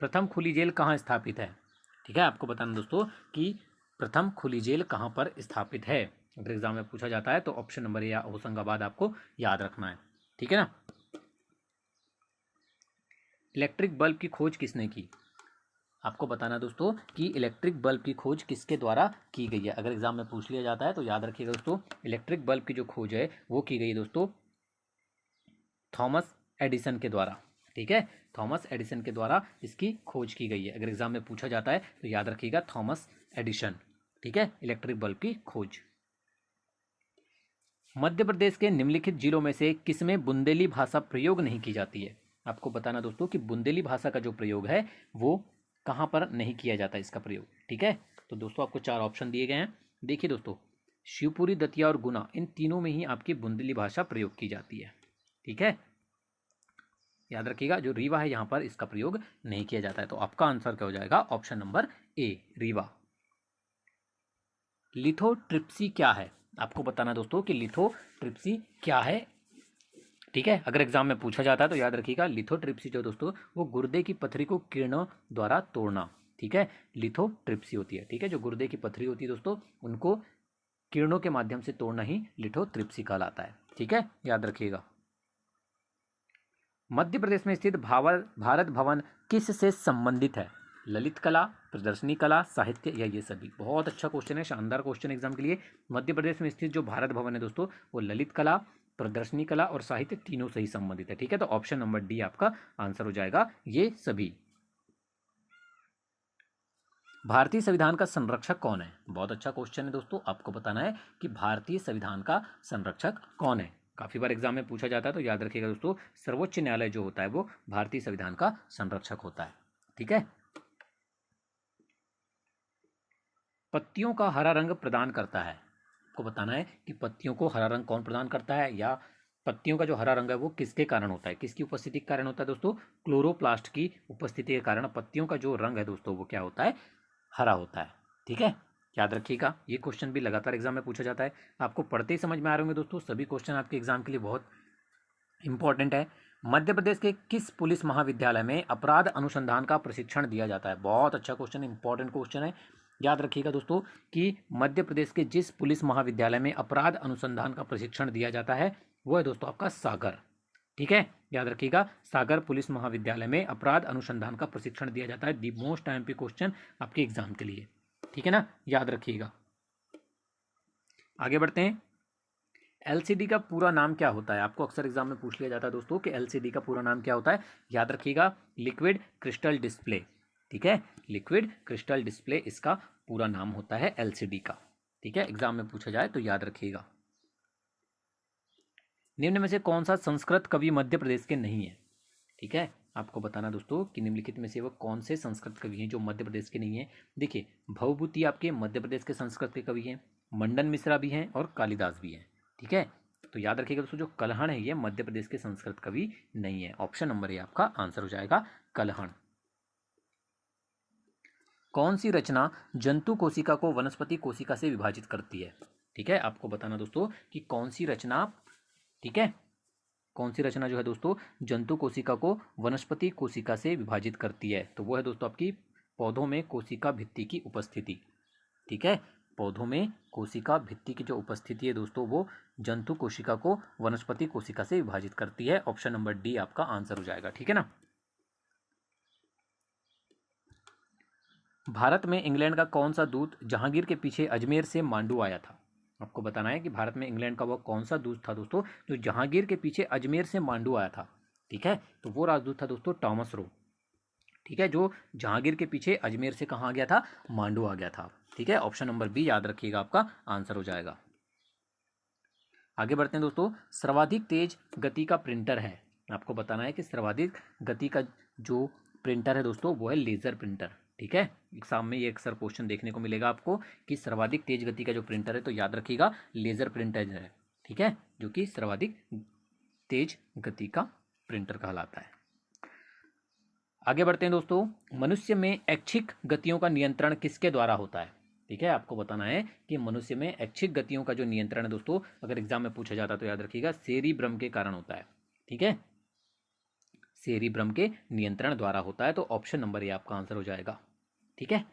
प्रथम खुली जेल कहाँ स्थापित है, ठीक है, आपको बताना दोस्तों कि प्रथम खुली जेल कहाँ पर स्थापित है, अगर एग्जाम में पूछा जाता है तो ऑप्शन नंबर ए होशंगाबाद आपको याद रखना है, ठीक है ना। इलेक्ट्रिक बल्ब की खोज किसने की, आपको बताना दोस्तों कि इलेक्ट्रिक बल्ब की खोज किसके द्वारा की गई है, अगर एग्जाम में पूछ लिया जाता है तो याद रखिएगा दोस्तों इलेक्ट्रिक बल्ब की जो खोज है वो की गई है दोस्तों थॉमस एडिसन के द्वारा, ठीक है, थॉमस एडिसन के द्वारा इसकी खोज की गई है। अगर एग्जाम में पूछा जाता है तो याद रखिएगा थॉमस एडिसन, ठीक है, इलेक्ट्रिक बल्ब की खोज। मध्य प्रदेश के निम्नलिखित जिलों में से किसमें बुंदेली भाषा प्रयोग नहीं की जाती है, आपको बताना दोस्तों कि बुंदेली भाषा का जो प्रयोग है वो कहाँ पर नहीं किया जाता इसका प्रयोग, ठीक है। तो दोस्तों आपको 4 ऑप्शन दिए गए हैं, देखिए दोस्तों शिवपुरी, दतिया और गुना, इन तीनों में ही आपकी बुंदेली भाषा प्रयोग की जाती है, ठीक है। याद रखिएगा, जो रीवा है यहाँ पर इसका प्रयोग नहीं किया जाता है। तो आपका आंसर क्या हो जाएगा? Option number A, Rewa. Lithotripsy क्या है? आपको बताना दोस्तों कि लिथोट्रिप्सी क्या है। ठीक है, अगर एग्जाम में पूछा जाता है तो याद रखिएगा, लिथोट्रिप्सी जो दोस्तों वो गुर्दे की पथरी को किरणों द्वारा तोड़ना। ठीक है, लिथोट्रिप्सी होती है। ठीक है, जो गुर्दे की पथरी होती है दोस्तों उनको किरणों के माध्यम से तोड़ना ही लिथोट्रिप्सी कहलाता है। ठीक है, याद रखिएगा। मध्य प्रदेश में स्थित भारत भवन किस से संबंधित है? ललित कला, प्रदर्शनी कला, साहित्य या ये सभी? बहुत अच्छा क्वेश्चन है, शानदार क्वेश्चन एग्जाम के लिए। मध्य प्रदेश में स्थित जो भारत भवन है दोस्तों वो ललित कला, प्रदर्शनी कला और साहित्य तीनों से ही संबंधित है। ठीक है, तो ऑप्शन नंबर डी आपका आंसर हो जाएगा, ये सभी। भारतीय संविधान का संरक्षक कौन है? बहुत अच्छा क्वेश्चन है दोस्तों, आपको बताना है कि भारतीय संविधान का संरक्षक कौन है। काफी बार एग्जाम में पूछा जाता है, तो याद रखिएगा दोस्तों, सर्वोच्च न्यायालय जो होता है वो भारतीय संविधान का संरक्षक होता है। ठीक है, पत्तियों का हरा रंग प्रदान करता है। आपको बताना है कि पत्तियों को हरा रंग कौन प्रदान करता है, या पत्तियों का जो हरा रंग है वो किसके कारण होता है, किसकी उपस्थिति के कारण होता है दोस्तों? क्लोरोप्लास्ट की उपस्थिति के कारण पत्तियों का जो रंग है दोस्तों वो क्या होता है? हरा होता है। ठीक है, याद रखिएगा, ये क्वेश्चन भी लगातार एग्जाम में पूछा जाता है। आपको पढ़ते ही समझ में आ रहे होंगे दोस्तों, सभी क्वेश्चन आपके एग्जाम के लिए बहुत इंपॉर्टेंट है। मध्य प्रदेश के किस पुलिस महाविद्यालय में अपराध अनुसंधान का प्रशिक्षण दिया जाता है? बहुत अच्छा क्वेश्चन, इंपॉर्टेंट क्वेश्चन है। याद रखिएगा दोस्तों कि मध्य प्रदेश के जिस पुलिस महाविद्यालय में अपराध अनुसंधान का प्रशिक्षण दिया जाता है वो है दोस्तों आपका सागर। ठीक है, याद रखिएगा, सागर पुलिस महाविद्यालय में अपराध अनुसंधान का प्रशिक्षण दिया जाता है। दी मोस्ट एमपी क्वेश्चन आपके एग्जाम के लिए। ठीक है ना, याद रखिएगा। आगे बढ़ते हैं। एलसीडी का पूरा नाम क्या होता है? आपको अक्सर एग्जाम में पूछ लिया जाता है दोस्तों कि एलसीडी का पूरा नाम क्या होता है। याद रखिएगा, लिक्विड क्रिस्टल डिस्प्ले। ठीक है, लिक्विड क्रिस्टल डिस्प्ले इसका पूरा नाम होता है एलसीडी का। ठीक है, एग्जाम में पूछा जाए तो याद रखिएगा। निम्न में से कौन सा संस्कृत कवि मध्य प्रदेश के नहीं है? ठीक है, आपको बताना दोस्तों कि निम्नलिखित में से वो कौन से संस्कृत कवि हैं जो मध्य प्रदेश के नहीं है। देखिए, भवभूति आपके मध्य प्रदेश के संस्कृत के कवि हैं, मंडन मिश्रा भी हैं और कालिदास भी हैं। ठीक है, तो याद रखिएगा दोस्तों, जो कल्हण है ये मध्य प्रदेश के संस्कृत कवि नहीं है। ऑप्शन नंबर ए आपका आंसर हो जाएगा, कल्हण। कौन सी रचना जंतु कोशिका को वनस्पति कोशिका से विभाजित करती है? ठीक है, आपको बताना दोस्तों कि कौन सी रचना, ठीक है, कौन सी रचना जो है दोस्तों जंतु कोशिका को वनस्पति कोशिका से विभाजित करती है? तो वो है दोस्तों आपकी पौधों में कोशिका भित्ति की उपस्थिति। ठीक है, पौधों में कोशिका भित्ति की जो उपस्थिति है दोस्तों वो जंतु कोशिका को वनस्पति कोशिका से विभाजित करती है। ऑप्शन नंबर डी आपका आंसर हो जाएगा। ठीक है ना। भारत में इंग्लैंड का कौन सा दूत जहांगीर के पीछे अजमेर से मांडू आया था? आपको बताना है कि भारत में इंग्लैंड का वो कौन सा दूत था दोस्तों जो जहांगीर के पीछे अजमेर से मांडू आया था? ठीक है, तो वो राजदूत था दोस्तों टॉमस रो। ठीक है, जो जहांगीर के पीछे अजमेर से कहाँ आ गया था? मांडू आ गया था। ठीक है, ऑप्शन नंबर बी याद रखिएगा, आपका आंसर हो जाएगा। आगे बढ़ते हैं दोस्तों। सर्वाधिक तेज गति का प्रिंटर है, आपको बताना है कि सर्वाधिक गति का जो प्रिंटर है दोस्तों वो है लेजर प्रिंटर। ठीक है, एग्जाम में ये अक्सर क्वेश्चन देखने को मिलेगा आपको कि सर्वाधिक तेज गति का जो प्रिंटर है, तो याद रखिएगा लेजर प्रिंटर है। ठीक है, जो कि सर्वाधिक तेज गति का प्रिंटर कहलाता है। आगे बढ़ते हैं दोस्तों। मनुष्य में ऐच्छिक गतियों का नियंत्रण किसके द्वारा होता है? ठीक है, आपको बताना है कि मनुष्य में ऐच्छिक गतियों का जो नियंत्रण है दोस्तों, अगर एग्जाम में पूछा जाता है तो याद रखिएगा सेरिब्रम के कारण होता है। ठीक है, सेरिब्रम के नियंत्रण द्वारा होता है। तो ऑप्शन नंबर ए आपका आंसर हो जाएगा। ठीक है,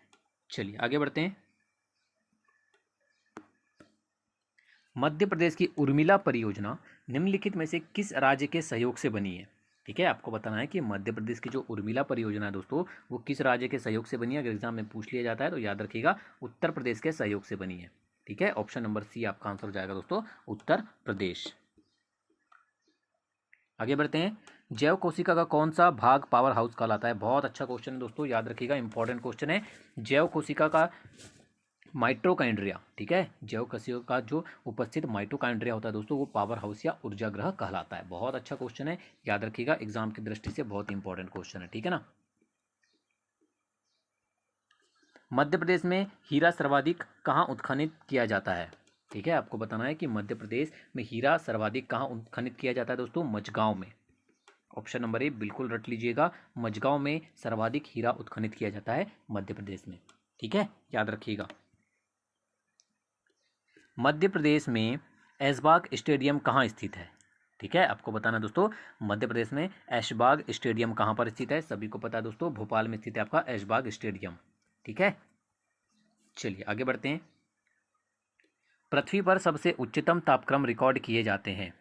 चलिए आगे बढ़ते हैं। मध्य प्रदेश की उर्मिला परियोजना निम्नलिखित में से किस राज्य के सहयोग से बनी है? ठीक है, आपको बताना है कि मध्य प्रदेश की जो उर्मिला परियोजना है दोस्तों वो किस राज्य के सहयोग से बनी है। अगर एग्जाम में पूछ लिया जाता है तो याद रखिएगा उत्तर प्रदेश के सहयोग से बनी है। ठीक है, ऑप्शन नंबर सी आपका आंसर हो जाएगा दोस्तों, उत्तर प्रदेश। आगे बढ़ते हैं। जैव कोशिका का कौन सा भाग पावर हाउस कहलाता है? बहुत अच्छा क्वेश्चन है दोस्तों, याद रखिएगा, इंपॉर्टेंट क्वेश्चन है। जैव कोशिका का माइटोकॉन्ड्रिया, ठीक है, जैव कोशिका का जो उपस्थित माइटोकॉन्ड्रिया होता है दोस्तों वो पावर हाउस या ऊर्जा ग्रह कहलाता है। बहुत अच्छा क्वेश्चन है, याद रखिएगा, एग्जाम की दृष्टि से बहुत इंपॉर्टेंट क्वेश्चन है। ठीक है ना। मध्य प्रदेश में हीरा सर्वाधिक कहाँ उत्खनित किया जाता है? ठीक है, आपको बताना है कि मध्य प्रदेश में हीरा सर्वाधिक कहाँ उत्खनित किया जाता है दोस्तों? मझगांव में। ऑप्शन नंबर ए बिल्कुल रट लीजिएगा। मझगांव में सर्वाधिक हीरा उत्खनित किया जाता है मध्य प्रदेश में। ठीक है, याद रखिएगा। मध्य प्रदेश में ऐशबाग स्टेडियम कहाँ स्थित है? ठीक है, आपको बताना दोस्तों, मध्य प्रदेश में ऐशबाग स्टेडियम कहाँ पर स्थित है? सभी को पता है दोस्तों, भोपाल में स्थित है आपका ऐशबाग स्टेडियम। ठीक है, चलिए आगे बढ़ते हैं। पृथ्वी पर सबसे उच्चतम तापक्रम रिकॉर्ड किए जाते हैं।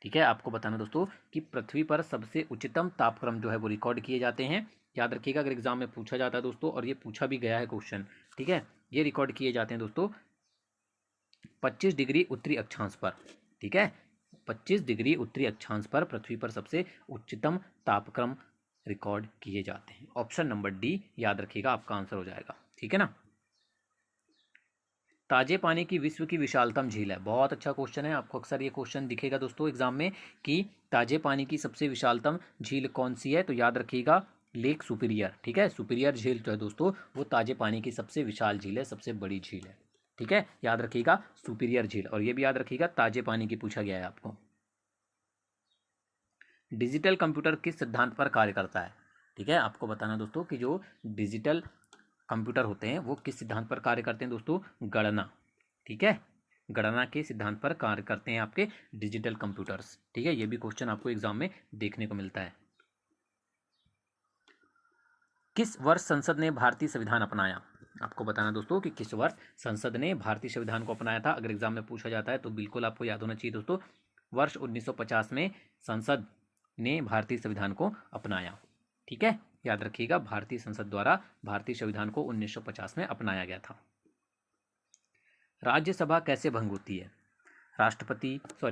ठीक है, आपको बताना दोस्तों कि पृथ्वी पर सबसे उच्चतम तापक्रम जो है वो रिकॉर्ड किए जाते हैं। याद रखिएगा, अगर एग्जाम में पूछा जाता है दोस्तों, और ये पूछा भी गया है क्वेश्चन। ठीक है, ये रिकॉर्ड किए जाते हैं दोस्तों 25 डिग्री उत्तरी अक्षांश पर। ठीक है, 25 डिग्री उत्तरी अक्षांश पर पृथ्वी पर सबसे उच्चतम तापक्रम रिकॉर्ड किए जाते हैं। ऑप्शन नंबर डी याद रखिएगा, आपका आंसर हो जाएगा। ठीक है ना। ताजे पानी की विश्व की विशालतम झील है। बहुत अच्छा क्वेश्चन है, आपको अक्सर ये क्वेश्चन दिखेगा दोस्तों एग्जाम में कि ताजे पानी की सबसे विशालतम झील कौन सी है, तो याद रखिएगा लेक सुपीरियर। ठीक है, सुपीरियर झील जो है दोस्तों वो ताजे पानी की सबसे विशाल झील है, सबसे बड़ी झील है। ठीक है, याद रखिएगा सुपीरियर झील। और ये भी याद रखिएगा ताजे पानी की पूछा गया है आपको। डिजिटल कंप्यूटर किस सिद्धांत पर कार्य करता है? ठीक है, आपको बताना दोस्तों कि जो डिजिटल कंप्यूटर होते हैं वो किस सिद्धांत पर कार्य करते हैं दोस्तों? गणना। ठीक है, गणना के सिद्धांत पर कार्य करते हैं आपके डिजिटल कंप्यूटर्स। ठीक है, ये भी क्वेश्चन आपको एग्जाम में देखने को मिलता है। किस वर्ष संसद ने भारतीय संविधान अपनाया? आपको बताना दोस्तों कि किस वर्ष संसद ने भारतीय संविधान को अपनाया था। अगर एग्जाम में पूछा जाता है तो बिल्कुल आपको याद होना चाहिए दोस्तों, वर्ष 1950 में संसद ने भारतीय संविधान को अपनाया। ठीक है, याद रखिएगा भारतीय संसद द्वारा भारतीय संविधान को 1950 में अपनाया गया था। राज्यसभा कैसे भंग होती है?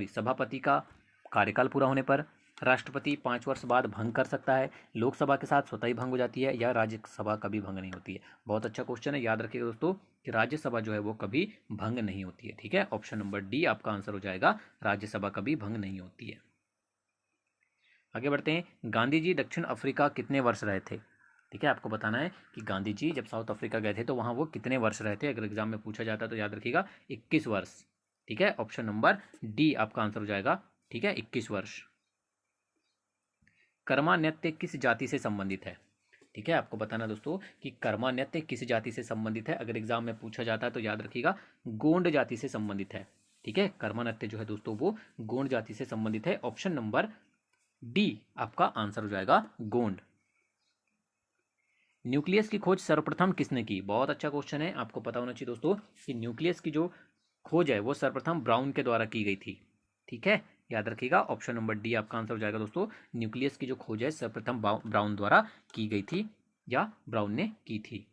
सभापति का कार्यकाल पूरा होने पर, राष्ट्रपति 5 वर्ष बाद भंग कर सकता है, लोकसभा के साथ स्वतः ही भंग हो जाती है, या राज्यसभा कभी भंग नहीं होती है। बहुत अच्छा क्वेश्चन है, याद रखिएगा दोस्तों कि राज्यसभा जो है वो कभी भंग नहीं होती है। ठीक है, ऑप्शन नंबर डी आपका आंसर हो जाएगा, राज्यसभा कभी भंग नहीं होती है। आगे बढ़ते हैं। गांधी जी दक्षिण अफ्रीका कितने वर्ष रहे थे? ठीक है, आपको बताना है कि गांधी जी जब साउथ अफ्रीका गए थे तो वहाँ वो कितने वर्ष रहे थे। अगर एग्जाम में पूछा जाता है तो याद रखिएगा 21 वर्ष। ठीक है, ऑप्शन नंबर डी आपका आंसर हो जाएगा। ठीक है, 21 वर्ष। कर्मा नृत्य किस जाति से संबंधित है? ठीक है, आपको बताना दोस्तों कि कर्मा नृत्य किस जाति से संबंधित है। अगर एग्जाम में पूछा जाता है तो याद रखिएगा गोंड जाति से संबंधित है। ठीक है, कर्मा नृत्य जो है दोस्तों वो गोंड जाति से संबंधित है। ऑप्शन नंबर डी आपका आंसर हो जाएगा, गोंड। न्यूक्लियस की खोज सर्वप्रथम किसने की? बहुत अच्छा क्वेश्चन है, आपको पता होना चाहिए दोस्तों कि न्यूक्लियस की जो खोज है वो सर्वप्रथम ब्राउन के द्वारा की गई थी। ठीक है, याद रखिएगा ऑप्शन नंबर डी आपका आंसर हो जाएगा दोस्तों। न्यूक्लियस की जो खोज है सर्वप्रथम ब्राउन द्वारा की गई थी, या ब्राउन ने की थी।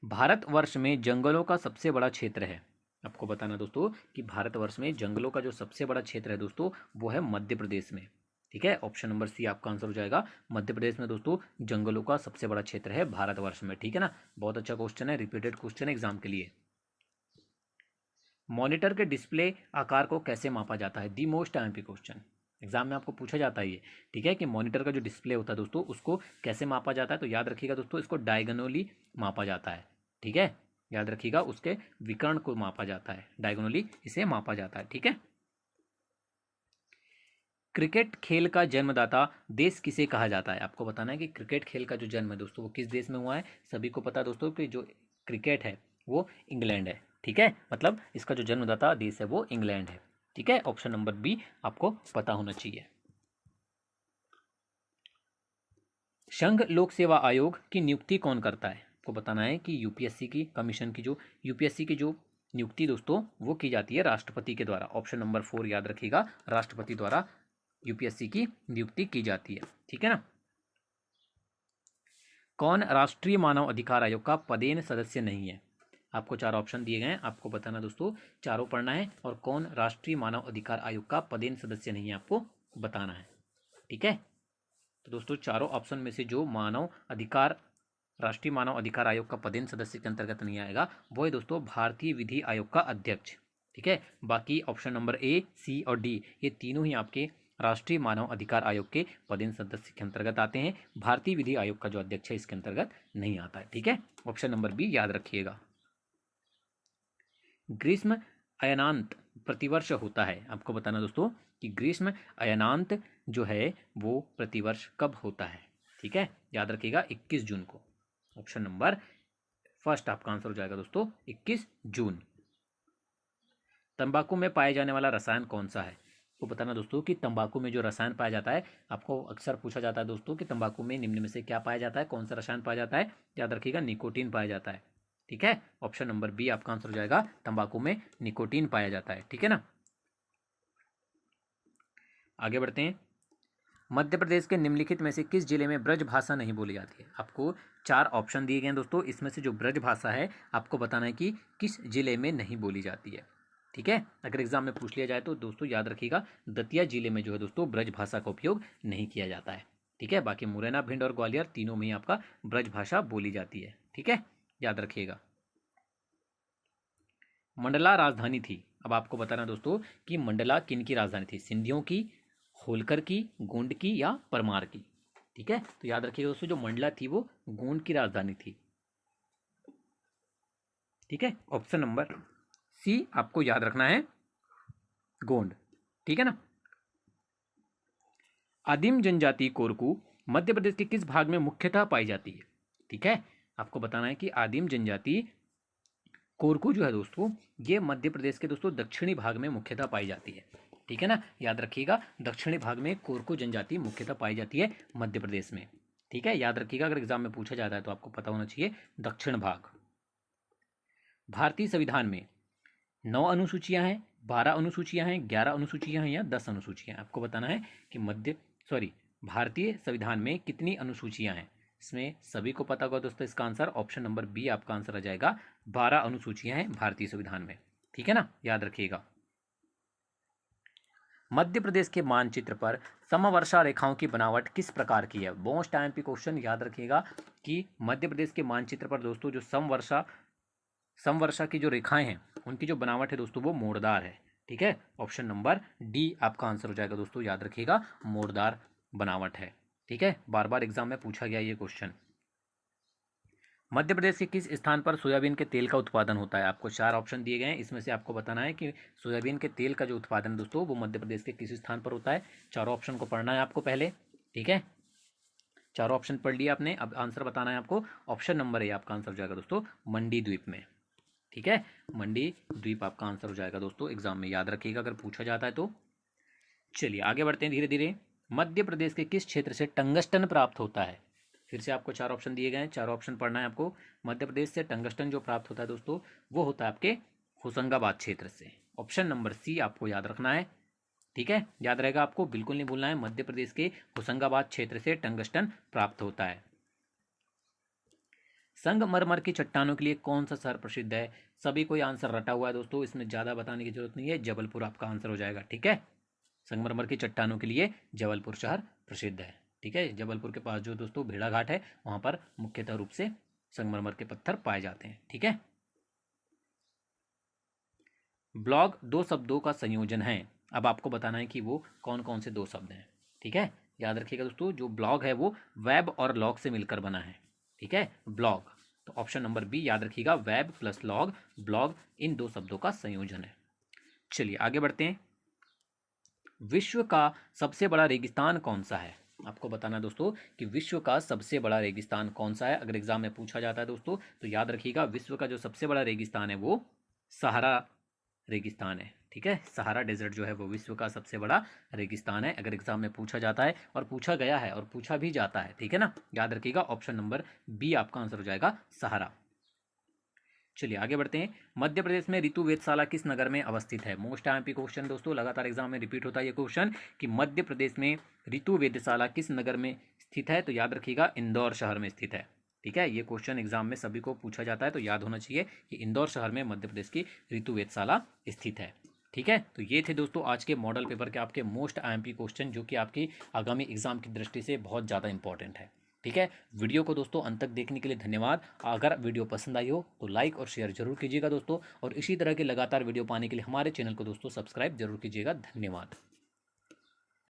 भारतवर्ष में जंगलों का सबसे बड़ा क्षेत्र है। आपको बताना दोस्तों कि भारतवर्ष में जंगलों का जो सबसे बड़ा क्षेत्र है दोस्तों वो है मध्य प्रदेश में। ठीक है, ऑप्शन नंबर सी आपका आंसर हो जाएगा। मध्य प्रदेश में दोस्तों जंगलों का सबसे बड़ा क्षेत्र है भारतवर्ष में। ठीक है ना, बहुत अच्छा क्वेश्चन है, रिपीटेड क्वेश्चन है एग्जाम के लिए। मॉनिटर के डिस्प्ले आकार को कैसे मापा जाता है? The most IMP question, exam में आपको पूछा जाता है ये। ठीक है, कि मॉनिटर का जो डिस्प्ले होता है दोस्तों उसको कैसे मापा जाता है, तो याद रखिएगा दोस्तों इसको डायगोनली मापा जाता है। ठीक है, याद रखिएगा उसके विकर्ण को मापा जाता है, डायगोनली इसे मापा जाता है। ठीक है, क्रिकेट खेल का जन्मदाता देश किसे कहा जाता है? आपको बताना है कि क्रिकेट खेल का जो जन्म है दोस्तों वो किस देश में हुआ है। सभी को पता है दोस्तों कि जो क्रिकेट है वो इंग्लैंड है। ठीक है, मतलब इसका जो जन्मदाता देश है वो इंग्लैंड है। ठीक है, ऑप्शन नंबर बी आपको पता होना चाहिए। संघ लोक सेवा आयोग की नियुक्ति कौन करता है? आपको बताना है कि यूपीएससी की कमीशन की जो यूपीएससी की जो नियुक्ति दोस्तों वो की जाती है राष्ट्रपति के द्वारा। ऑप्शन नंबर 4 याद रखिएगा, राष्ट्रपति द्वारा यूपीएससी की नियुक्ति की जाती है। ठीक है ना। कौन राष्ट्रीय मानव अधिकार आयोग का पदेन सदस्य नहीं है? आपको 4 ऑप्शन दिए गए हैं, आपको बताना दोस्तों, चारों पढ़ना है और कौन राष्ट्रीय मानव अधिकार आयोग का पदेन सदस्य नहीं है आपको बताना है। ठीक है, तो दोस्तों चारों ऑप्शन में से जो राष्ट्रीय मानव अधिकार आयोग का पदेन सदस्य के अंतर्गत नहीं आएगा वो है दोस्तों भारतीय विधि आयोग का अध्यक्ष। ठीक है, बाकी ऑप्शन नंबर ए, सी और डी ये तीनों ही आपके राष्ट्रीय मानव अधिकार आयोग के पदेन सदस्य के अंतर्गत आते हैं। भारतीय विधि आयोग का जो अध्यक्ष है इसके अंतर्गत नहीं आता है। ठीक है, ऑप्शन नंबर बी याद रखिएगा। ग्रीष्म अयनांत प्रतिवर्ष होता है। आपको बताना दोस्तों कि ग्रीष्म अयनांत जो है वो प्रतिवर्ष कब होता है। ठीक है, याद रखिएगा 21 जून को। ऑप्शन नंबर फर्स्ट आपका आंसर हो जाएगा दोस्तों 21 जून। तंबाकू में पाए जाने वाला रसायन कौन सा है? आपको बताना दोस्तों कि तंबाकू में जो रसायन पाया जाता है, आपको अक्सर पूछा जाता है दोस्तों कि तंबाकू में निम्न में से क्या पाया जाता है, कौन सा रसायन पाया जाता है? याद रखिएगा निकोटीन पाया जाता है। ठीक है, ऑप्शन नंबर बी आपका आंसर हो जाएगा, तंबाकू में निकोटीन पाया जाता है। ठीक है ना, आगे बढ़ते हैं। मध्य प्रदेश के निम्नलिखित में से किस जिले में ब्रज भाषा नहीं बोली जाती है? आपको 4 ऑप्शन दिए गए हैं दोस्तों, इसमें से जो ब्रज भाषा है आपको बताना है कि किस जिले में नहीं बोली जाती है। ठीक है, अगर एग्जाम में पूछ लिया जाए तो दोस्तों याद रखिएगा दतिया जिले में जो है दोस्तों ब्रज भाषा का उपयोग नहीं किया जाता है। ठीक है, बाकी मुरैना, भिंड और ग्वालियर तीनों में ही आपका ब्रज भाषा बोली जाती है। ठीक है, याद रखिएगा। मंडला राजधानी थी, अब आपको बताना दोस्तों कि मंडला किन की राजधानी थी? सिंधियों की, होलकर की, गोंड की या परमार की? ठीक है, तो याद रखिएगा दोस्तों जो मंडला थी वो गोंड की राजधानी थी। ठीक है, ऑप्शन नंबर सी आपको याद रखना है, गोंड। ठीक है ना। आदिम जनजाति कोरकू मध्य प्रदेश के किस भाग में मुख्यतः पाई जाती है? ठीक है, आपको बताना है कि आदिम जनजाति कोरकू जो है दोस्तों ये मध्य प्रदेश के दोस्तों दक्षिणी भाग में मुख्यतः पाई जाती है। ठीक है ना, याद रखिएगा दक्षिणी भाग में कोरकू जनजाति मुख्यतः पाई जाती है मध्य प्रदेश में। ठीक है, याद रखिएगा अगर एग्जाम में पूछा जाता है तो आपको पता होना चाहिए दक्षिण भाग। भारतीय संविधान में 9 अनुसूचियां हैं, 12 अनुसूचियां हैं, 11 अनुसूचियां हैं या 10 अनुसूचियां हैं? आपको बताना है कि भारतीय संविधान में कितनी अनुसूचियां हैं। इसमें सभी को पता होगा दोस्तों, इसका आंसर ऑप्शन नंबर बी आपका आंसर आ जाएगा, 12 अनुसूचियां हैं भारतीय संविधान में। ठीक है ना, याद रखिएगा। मध्य प्रदेश के मानचित्र पर समवर्षा रेखाओं की बनावट किस प्रकार की है? मोस्ट आईएमपी क्वेश्चन, याद रखिएगा कि मध्य प्रदेश के मानचित्र पर दोस्तों जो समवर्षा की जो रेखाएं हैं उनकी जो बनावट है दोस्तों वो मोड़दार है। ठीक है, ऑप्शन नंबर डी आपका आंसर हो जाएगा दोस्तों, याद रखिएगा मोड़दार बनावट है। ठीक है, बार बार एग्जाम में पूछा गया ये क्वेश्चन। मध्य प्रदेश के किस स्थान पर सोयाबीन के तेल का उत्पादन होता है? आपको 4 ऑप्शन दिए गए हैं, इसमें से आपको बताना है कि सोयाबीन के तेल का जो उत्पादन दोस्तों वो मध्य प्रदेश के किस स्थान पर होता है। चारों ऑप्शन को पढ़ना है आपको पहले। ठीक है, चारों ऑप्शन पढ़ लिया आपने, अब आंसर बताना है आपको। ऑप्शन नंबर ए आपका आंसर हो जाएगा दोस्तों मंडी द्वीप में। ठीक है, मंडी द्वीप आपका आंसर हो जाएगा दोस्तों, एग्जाम में याद रखिएगा अगर पूछा जाता है तो। चलिए आगे बढ़ते हैं धीरे धीरे। मध्य प्रदेश के किस क्षेत्र से टंगस्टन प्राप्त होता है? फिर से आपको 4 ऑप्शन दिए गए हैं, चारों ऑप्शन पढ़ना है आपको। मध्य प्रदेश से टंगस्टन जो प्राप्त होता है दोस्तों वो होता है आपके होशंगाबाद क्षेत्र से। ऑप्शन नंबर सी आपको याद रखना है। ठीक है, याद रहेगा आपको, बिल्कुल नहीं भूलना है, मध्य प्रदेश के होशंगाबाद क्षेत्र से टंगस्टन प्राप्त होता है। संगमरमर की चट्टानों के लिए कौन सा शहर प्रसिद्ध है? सभी कोई आंसर रटा हुआ है दोस्तों, इसमें ज़्यादा बताने की जरूरत नहीं है, जबलपुर आपका आंसर हो जाएगा। ठीक है, संगमरमर की चट्टानों के लिए जबलपुर शहर प्रसिद्ध है। ठीक है, जबलपुर के पास जो दोस्तों भेड़ाघाट है वहाँ पर मुख्यतः रूप से संगमरमर के पत्थर पाए जाते हैं। ठीक है, ब्लॉग 2 शब्दों का संयोजन है, अब आपको बताना है कि वो कौन कौन से 2 शब्द हैं। ठीक है, याद रखिएगा दोस्तों जो ब्लॉग है वो वेब और लॉग से मिलकर बना है। ठीक है, ब्लॉग, तो ऑप्शन नंबर बी याद रखिएगा, वेब प्लस लॉग, ब्लॉग इन 2 शब्दों का संयोजन है। चलिए आगे बढ़ते हैं। विश्व का सबसे बड़ा रेगिस्तान कौन सा है? आपको बताना है दोस्तों कि विश्व का सबसे बड़ा रेगिस्तान कौन सा है। अगर एग्जाम में पूछा जाता है दोस्तों तो याद रखिएगा विश्व का जो सबसे बड़ा रेगिस्तान है वो सहारा रेगिस्तान है। ठीक है, सहारा डेजर्ट जो है वो विश्व का सबसे बड़ा रेगिस्तान है, अगर एग्जाम में पूछा जाता है और पूछा गया है और पूछा भी जाता है। ठीक है ना, याद रखिएगा ऑप्शन नंबर बी आपका आंसर हो जाएगा, सहारा। चलिए आगे बढ़ते हैं। मध्य प्रदेश में ऋतु वेधशाला किस नगर में अवस्थित है? मोस्ट आईएमपी क्वेश्चन दोस्तों, लगातार एग्जाम में रिपीट होता है ये क्वेश्चन कि मध्य प्रदेश में ऋतु वेधशाला किस नगर में स्थित है, तो याद रखिएगा इंदौर शहर में स्थित है। ठीक है, ये क्वेश्चन एग्जाम में सभी को पूछा जाता है तो याद होना चाहिए कि इंदौर शहर में मध्य प्रदेश की ऋतु वेधशाला स्थित है। ठीक है, तो ये थे दोस्तों आज के मॉडल पेपर के आपके मोस्ट आईएमपी क्वेश्चन जो कि आपकी आगामी एग्जाम की दृष्टि से बहुत ज़्यादा इंपॉर्टेंट है। ठीक है, वीडियो को दोस्तों अंत तक देखने के लिए धन्यवाद। अगर वीडियो पसंद आई हो तो लाइक और शेयर जरूर कीजिएगा दोस्तों, और इसी तरह के लगातार वीडियो पाने के लिए हमारे चैनल को दोस्तों सब्सक्राइब जरूर कीजिएगा। धन्यवाद।